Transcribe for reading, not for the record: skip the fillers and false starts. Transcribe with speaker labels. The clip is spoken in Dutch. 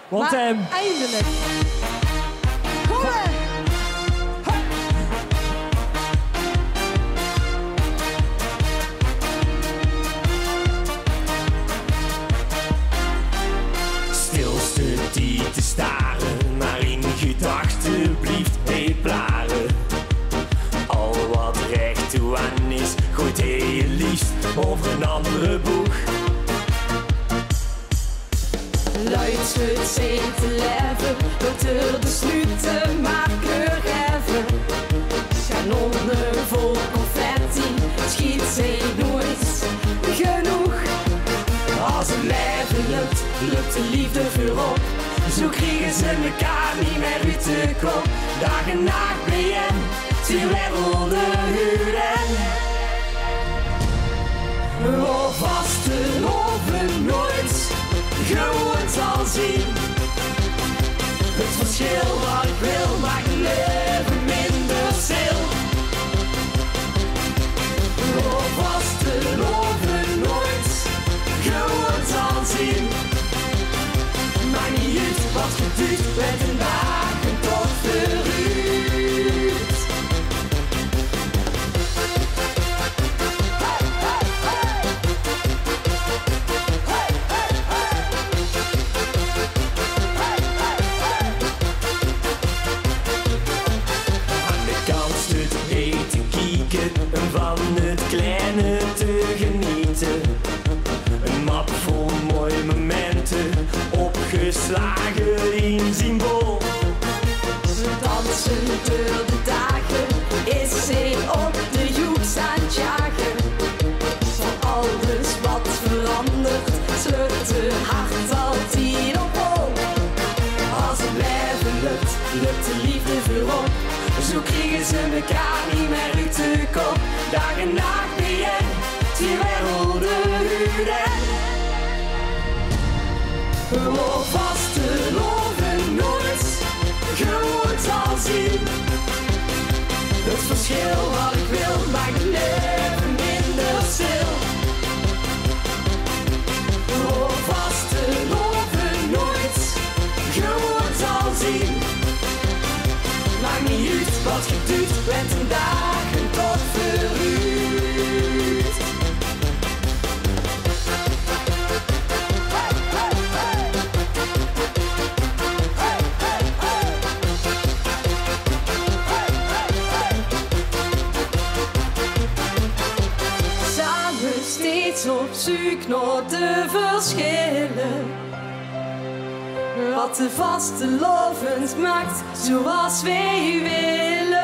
Speaker 1: Want
Speaker 2: eindelijk. Kom maar.
Speaker 1: Stilste die te staren, maar in gedachten blieft hij blaren. Al wat recht toe aan is, gooit hij je liefst over een andere boeg.
Speaker 3: Luid schudt zijn te leven, wat er dus nu te maken hebben. Kanonnen vol confetti, schiet zij nooit genoeg.
Speaker 1: Als het leven lukt, lukt de liefde voorop. Zo kriegen ze elkaar niet meer uit de kop. Dag en nacht ben je, twee werelden huren. Oh, vastelaovend nooit, gewoon zal zien. Het verschil wat ik wil, maakt het leven minder stil. Oh, vastelaovend nooit, gewoon zal zien. Maakt niet uit wat geduurd, met een dagen tot verruut. Van het kleine te genieten. Een map vol mooie momenten, opgeslagen in symbool.
Speaker 3: Dansen door de dagen, is zij op de joeks aan het jagen. Van alles wat verandert, sleurt de hart altijd op hol. Als het blijven lukt, lukt de liefde voorop. Zo kriegen ze elkaar niet meer uit de kop. Dag en nacht ben je, twee werelden huren. Oh, vastelaovend nooit, gewoon zal zien. Het verschil wat ik wil, maakt het leven minder stil. Oh, vastelaovend nooit, gewoon zal zien. Maakt niet uit wat je doet, met een dagen tot verruut. Hey, hey, hey. Hey, hey, hey. Hey, hey, hey. Samen steeds op zoek naar de verschillen. Wat de vastelovend maakt, zoals wij willen.